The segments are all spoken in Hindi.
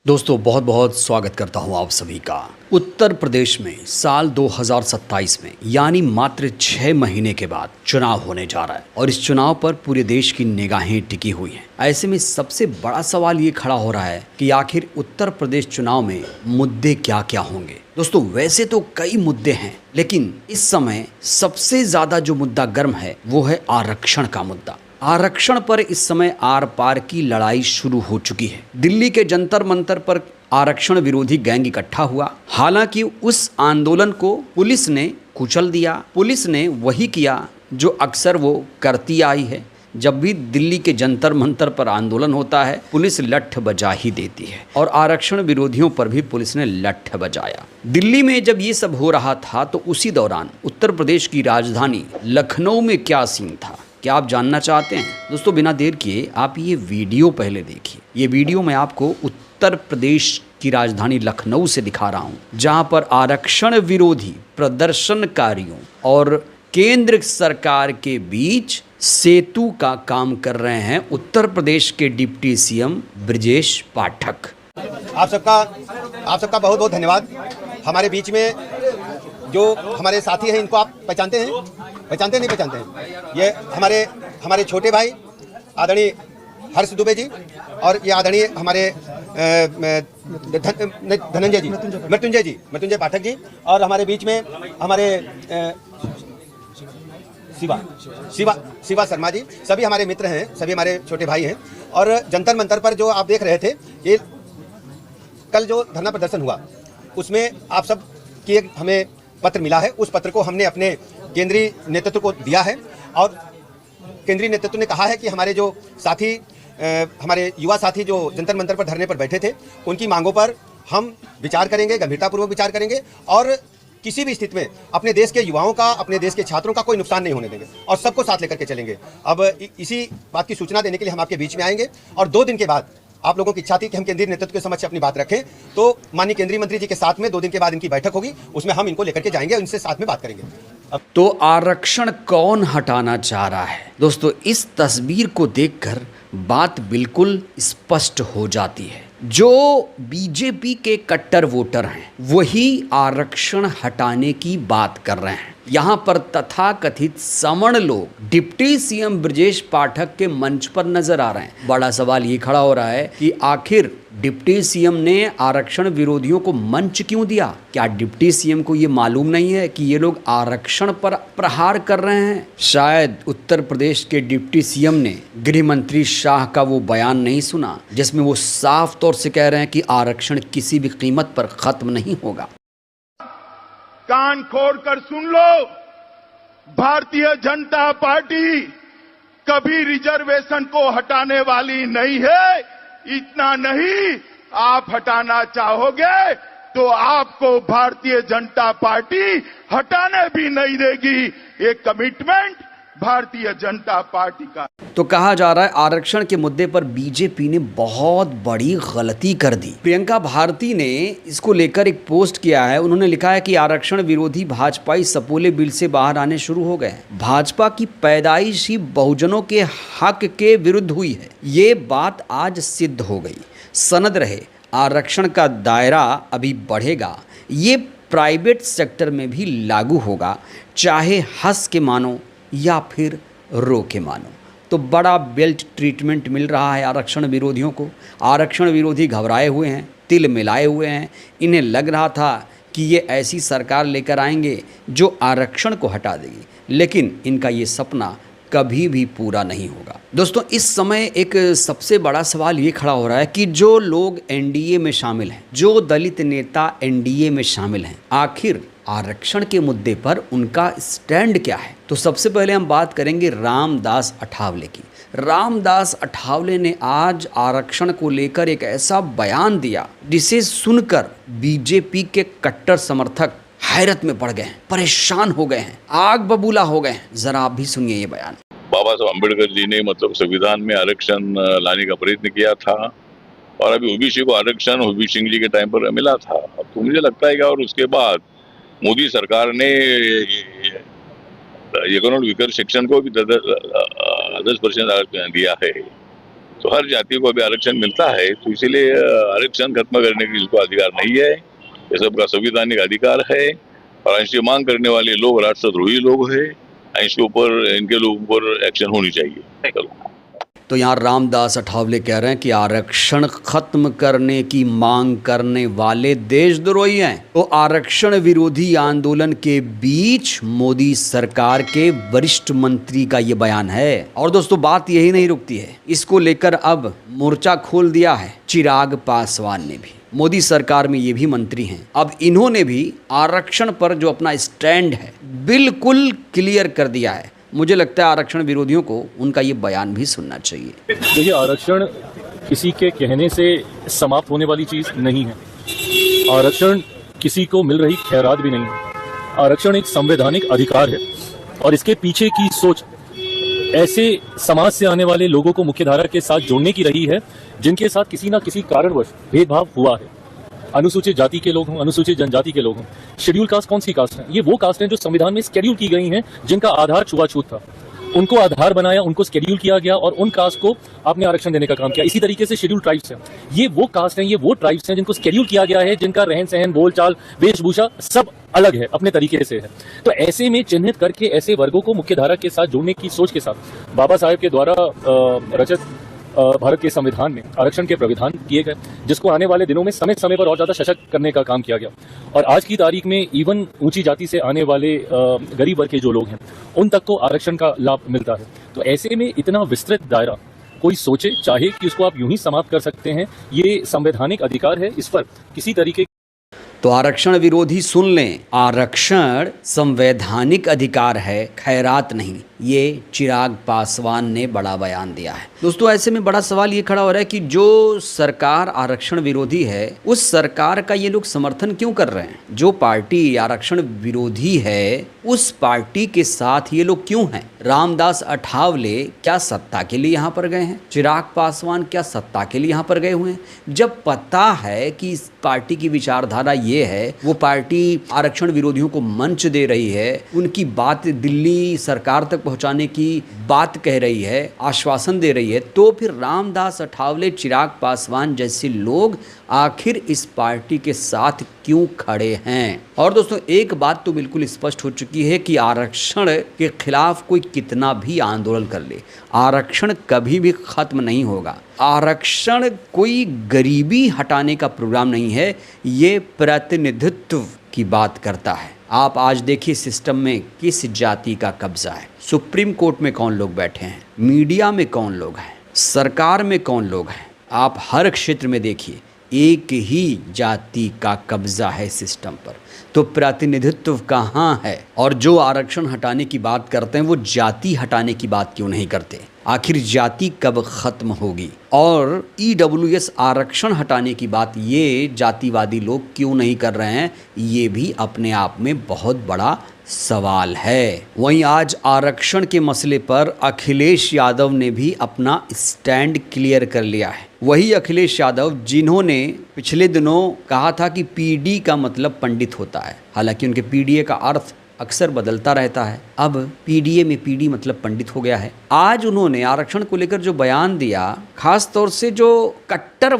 दोस्तों बहुत बहुत स्वागत करता हूं आप सभी का। उत्तर प्रदेश में साल 2027 में यानी मात्र 6 महीने के बाद चुनाव होने जा रहा है और इस चुनाव पर पूरे देश की निगाहें टिकी हुई हैं। ऐसे में सबसे बड़ा सवाल ये खड़ा हो रहा है कि आखिर उत्तर प्रदेश चुनाव में मुद्दे क्या क्या होंगे। दोस्तों वैसे तो कई मुद्दे हैं, लेकिन इस समय सबसे ज्यादा जो मुद्दा गर्म है वो है आरक्षण का मुद्दा। आरक्षण पर इस समय आर पार की लड़ाई शुरू हो चुकी है। दिल्ली के जंतर मंतर पर आरक्षण विरोधी गैंग इकट्ठा हुआ। हालांकि उस आंदोलन को पुलिस ने कुचल दिया। पुलिस ने वही किया जो अक्सर वो करती आई है। जब भी दिल्ली के जंतर मंतर पर आंदोलन होता है, पुलिस लठ बजा ही देती है और आरक्षण विरोधियों पर भी पुलिस ने लठ बजाया। दिल्ली में जब ये सब हो रहा था तो उसी दौरान उत्तर प्रदेश की राजधानी लखनऊ में क्या सीन था, क्या आप जानना चाहते हैं? दोस्तों बिना देर किए आप ये वीडियो पहले देखिए। ये वीडियो मैं आपको उत्तर प्रदेश की राजधानी लखनऊ से दिखा रहा हूँ, जहाँ पर आरक्षण विरोधी प्रदर्शनकारियों और केंद्र सरकार के बीच सेतु का काम कर रहे हैं उत्तर प्रदेश के डिप्टी सीएम ब्रजेश पाठक। आप सबका बहुत बहुत धन्यवाद। हमारे बीच में जो हमारे साथी हैं, इनको आप पहचानते हैं? पहचानते नहीं पहचानते हैं? ये हमारे छोटे भाई आदरणीय हर्ष दुबे जी और ये आदरणीय हमारे धनंजय जी, मृत्युंजय पाठक जी, और हमारे बीच में हमारे शिवा शर्मा जी। सभी हमारे मित्र हैं, सभी हमारे छोटे भाई हैं। और जंतर मंतर पर जो आप देख रहे थे, ये कल जो धरना प्रदर्शन हुआ उसमें आप सब की एक हमें पत्र मिला है। उस पत्र को हमने अपने केंद्रीय नेतृत्व को दिया है और केंद्रीय नेतृत्व ने कहा है कि हमारे जो साथी, हमारे युवा साथी जो जंतर मंतर पर धरने पर बैठे थे, उनकी मांगों पर हम विचार करेंगे, गंभीरतापूर्वक विचार करेंगे और किसी भी स्थिति में अपने देश के युवाओं का, अपने देश के छात्रों का कोई नुकसान नहीं होने देंगे और सबको साथ लेकर के चलेंगे। अब इसी बात की सूचना देने के लिए हम आपके बीच में आएंगे और 2 दिन के बाद आप लोगों की इच्छा थी कि हम केंद्रीय नेतृत्व के समक्ष अपनी बात रखें, तो माननीय केंद्रीय मंत्री जी के साथ में 2 दिन के बाद इनकी बैठक होगी, उसमें हम इनको लेकर के जाएंगे और इनसे साथ में बात करेंगे। तो आरक्षण कौन हटाना चाह रहा है? दोस्तों इस तस्वीर को देखकर बात बिल्कुल स्पष्ट हो जाती है। जो बीजेपी के कट्टर वोटर हैं वही आरक्षण हटाने की बात कर रहे हैं। यहाँ पर तथाकथित सवर्ण लोग डिप्टी सीएम ब्रजेश पाठक के मंच पर नजर आ रहे हैं। बड़ा सवाल ये खड़ा हो रहा है कि आखिर डिप्टी सीएम ने आरक्षण विरोधियों को मंच क्यों दिया? क्या डिप्टी सीएम को ये मालूम नहीं है कि ये लोग आरक्षण पर प्रहार कर रहे हैं? शायद उत्तर प्रदेश के डिप्टी सीएम ने गृह मंत्री शाह का वो बयान नहीं सुना जिसमें वो साफ तौर से कह रहे हैं कि आरक्षण किसी भी कीमत पर खत्म नहीं होगा। कान खोल कर सुन लो, भारतीय जनता पार्टी कभी रिजर्वेशन को हटाने वाली नहीं है। इतना नहीं, आप हटाना चाहोगे तो आपको भारतीय जनता पार्टी हटाने भी नहीं देगी। ये कमिटमेंट भारतीय जनता पार्टी का। तो कहा जा रहा है आरक्षण के मुद्दे पर बीजेपी ने बहुत बड़ी गलती कर दी। प्रियंका भारती ने इसको लेकर एक पोस्ट किया है। उन्होंने लिखा है कि आरक्षण विरोधी भाजपाई सपोले बिल से बाहर आने शुरू हो गए हैं। भाजपा की पैदाइश ही बहुजनों के हक के विरुद्ध हुई है। ये बात आज सिद्ध हो गई। सनद रहे आरक्षण का दायरा अभी बढ़ेगा। ये प्राइवेट सेक्टर में भी लागू होगा, चाहे हंस के मानो या फिर रो के मानो। तो बड़ा बेल्ट ट्रीटमेंट मिल रहा है आरक्षण विरोधियों को। आरक्षण विरोधी घबराए हुए हैं, तिल मिलाए हुए हैं। इन्हें लग रहा था कि ये ऐसी सरकार लेकर आएंगे जो आरक्षण को हटा देगी, लेकिन इनका ये सपना कभी भी पूरा नहीं होगा। दोस्तों इस समय एक सबसे बड़ा सवाल ये खड़ा हो रहा है कि जो लोग एनडीए में शामिल हैं, जो दलित नेता एनडीए में शामिल हैं, आखिर आरक्षण के मुद्दे पर उनका स्टैंड क्या है? तो सबसे पहले हम बात करेंगे रामदास अठावले की। रामदास अठावले ने आज आरक्षण को लेकर एक ऐसा बयान दिया जिसे सुनकर बीजेपी के कट्टर समर्थक हैरत में पड़ गए हैं, परेशान हो गए हैं, आग बबूला हो गए हैं। जरा आप भी सुनिए ये बयान। बाबा साहब अम्बेडकर जी ने संविधान में आरक्षण लाने का प्रयत्न किया था और अभी ओबीसी को आरक्षण ओबीसी सिंह जी के टाइम पर मिला था। अब तो मुझे लगता है कि और उसके बाद मोदी सरकार ने इकोनॉमिक वीकर सेक्शन को भी 10% आरक्षण दिया है। तो हर जाति को अभी आरक्षण मिलता है, तो इसीलिए आरक्षण खत्म करने की इसको अधिकार नहीं है। ये सबका संवैधानिक अधिकार है और ऐसी मांग करने वाले लोग राष्ट्रद्रोही लोग हैं। इसके ऊपर इनके लोगों पर एक्शन होनी चाहिए। तो यहाँ रामदास अठावले कह रहे हैं कि आरक्षण खत्म करने की मांग करने वाले देशद्रोही हैं। तो आरक्षण विरोधी आंदोलन के बीच मोदी सरकार के वरिष्ठ मंत्री का ये बयान है। और दोस्तों बात यही नहीं रुकती है, इसको लेकर अब मोर्चा खोल दिया है चिराग पासवान ने भी। मोदी सरकार में ये भी मंत्री हैं, अब इन्होंने भी आरक्षण पर जो अपना स्टैंड है बिल्कुल क्लियर कर दिया है। मुझे लगता है आरक्षण विरोधियों को उनका ये बयान भी सुनना चाहिए। देखिए, आरक्षण किसी के कहने से समाप्त होने वाली चीज नहीं है। आरक्षण किसी को मिल रही खैरात भी नहीं है। आरक्षण एक संवैधानिक अधिकार है और इसके पीछे की सोच ऐसे समाज से आने वाले लोगों को मुख्यधारा के साथ जोड़ने की रही है जिनके साथ किसी ना किसी कारणवश भेदभाव हुआ है। अनुसूचित जाति के लोग हों, अनुसूचित जनजाति के लोग हों। शेड्यूल कास्ट कौन सी कास्ट है? ये वो कास्ट हैं जो संविधान में शेड्यूल की गई हैं, जिनका आधार छुआछूत था। उनको आधार बनाया, उनको शेड्यूल किया गया और उन कास्ट को आपने आरक्षण देने का काम किया। इसी तरीके से शेड्यूल ट्राइब्स हैं, ये वो कास्ट हैं, ये वो ट्राइब्स हैं जिनको शेड्यूल किया गया है, जिनका रहन सहन, बोलचाल, वेशभूषा सब अलग है, अपने तरीके से है। तो ऐसे में चिन्हित करके ऐसे वर्गों को मुख्यधारा के साथ जोड़ने की सोच के साथ बाबा साहेब के द्वारा रचित भारत के संविधान में आरक्षण के प्रावधान किए गए, जिसको आने वाले दिनों में समय समय पर और ज्यादा सशक्त करने का काम किया गया। और आज की तारीख में इवन ऊंची जाति से आने वाले गरीब वर्ग के जो लोग हैं उन तक को आरक्षण का लाभ मिलता है। तो ऐसे में इतना विस्तृत दायरा कोई सोचे चाहे कि उसको आप यूं ही समाप्त कर सकते हैं, ये संवैधानिक अधिकार है, इस पर किसी तरीके। तो आरक्षण विरोधी सुन लें, आरक्षण संवैधानिक अधिकार है, खैरात नहीं। ये चिराग पासवान ने बड़ा बयान दिया है। दोस्तों ऐसे में बड़ा सवाल ये खड़ा हो रहा है कि जो सरकार आरक्षण विरोधी है उस सरकार का ये लोग समर्थन क्यों कर रहे हैं? जो पार्टी आरक्षण विरोधी है उस पार्टी के साथ ये लोग क्यों हैं? रामदास अठावले क्या सत्ता के लिए यहाँ पर गए हैं? चिराग पासवान क्या सत्ता के लिए यहाँ पर गए हुए हैं? जब पता है कि इस पार्टी की विचारधारा ये है, वो पार्टी आरक्षण विरोधियों को मंच दे रही है, उनकी बात दिल्ली सरकार तक पहुंचाने की बात कह रही है, आश्वासन दे रही है, तो फिर रामदास अठावले, चिराग पासवान जैसे लोग आखिर इस पार्टी के साथ क्यों खड़े हैं? और दोस्तों एक बात तो बिल्कुल स्पष्ट हो चुकी है कि आरक्षण के खिलाफ कोई कितना भी आंदोलन कर ले, आरक्षण कभी भी खत्म नहीं होगा। आरक्षण कोई गरीबी हटाने का प्रोग्राम नहीं है, ये प्रतिनिधित्व की बात करता है। आप आज देखिए सिस्टम में किस जाति का कब्जा है, सुप्रीम कोर्ट में कौन लोग बैठे हैं, मीडिया में कौन लोग हैं, सरकार में कौन लोग हैं। आप हर क्षेत्र में देखिए एक ही जाति का कब्जा है सिस्टम पर, तो प्रतिनिधित्व कहाँ है? और जो आरक्षण हटाने की बात करते हैं वो जाति हटाने की बात क्यों नहीं करते? आखिर जाति कब खत्म होगी? और EWS आरक्षण हटाने की बात ये जातिवादी लोग क्यों नहीं कर रहे हैं? ये भी अपने आप में बहुत बड़ा सवाल है। वहीं आज आरक्षण के मसले पर अखिलेश यादव ने भी अपना स्टैंड क्लियर कर लिया है। वही अखिलेश यादव जिन्होंने पिछले दिनों कहा था कि PD का मतलब पंडित होता है, हालांकि उनके PDA का अर्थ अक्सर बदलता रहता है। अब PDA में PD मतलब पंडित हो गया है। आज उन्होंने आरक्षण को लेकर जो बयान दिया, खास तौर से जो कट्टर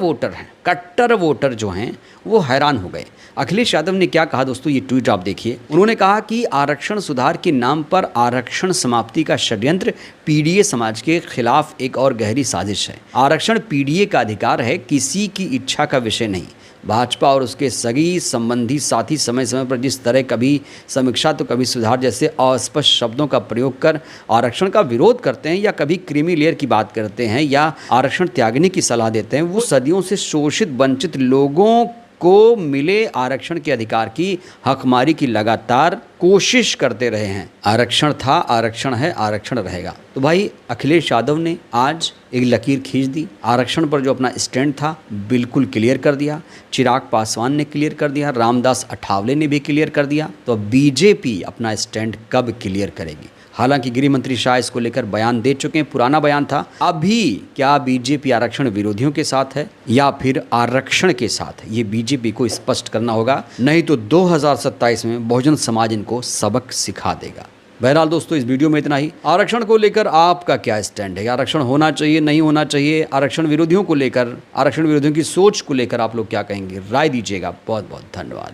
वोटर जो हैं वो हैरान हो गए। अखिलेश यादव ने क्या कहा दोस्तों, ये ट्वीट आप देखिए। उन्होंने कहा कि आरक्षण सुधार के नाम पर आरक्षण समाप्ति का षड्यंत्र PDA समाज के खिलाफ एक और गहरी साजिश है। आरक्षण PDA का अधिकार है, किसी की इच्छा का विषय नहीं। भाजपा और उसके सगी संबंधी साथी समय समय पर जिस तरह कभी समीक्षा तो कभी सुधार जैसे अस्पष्ट शब्दों का प्रयोग कर आरक्षण का विरोध करते हैं, या कभी क्रीमी लेयर की बात करते हैं, या आरक्षण त्यागने की सलाह देते हैं, वो सदियों से शोषित वंचित लोगों को मिले आरक्षण के अधिकार की हकमारी की लगातार कोशिश करते रहे हैं। आरक्षण था, आरक्षण है, आरक्षण रहेगा। तो भाई अखिलेश यादव ने आज एक लकीर खींच दी, आरक्षण पर जो अपना स्टैंड था बिल्कुल क्लियर कर दिया। चिराग पासवान ने क्लियर कर दिया, रामदास अठावले ने भी क्लियर कर दिया। तो बीजेपी अपना स्टैंड कब क्लियर करेगी? हालांकि गृह मंत्री शाह इसको लेकर बयान दे चुके हैं, पुराना बयान था। अभी क्या बीजेपी आरक्षण विरोधियों के साथ है या फिर आरक्षण के साथ है, ये बीजेपी को स्पष्ट करना होगा, नहीं तो 2027 में बहुजन समाज इनको सबक सिखा देगा। बहरहाल दोस्तों, इस वीडियो में इतना ही। आरक्षण को लेकर आपका क्या स्टैंड है? आरक्षण होना चाहिए, नहीं होना चाहिए? आरक्षण विरोधियों को लेकर, आरक्षण विरोधियों की सोच को लेकर आप लोग क्या कहेंगे? राय दीजिएगा। बहुत बहुत धन्यवाद।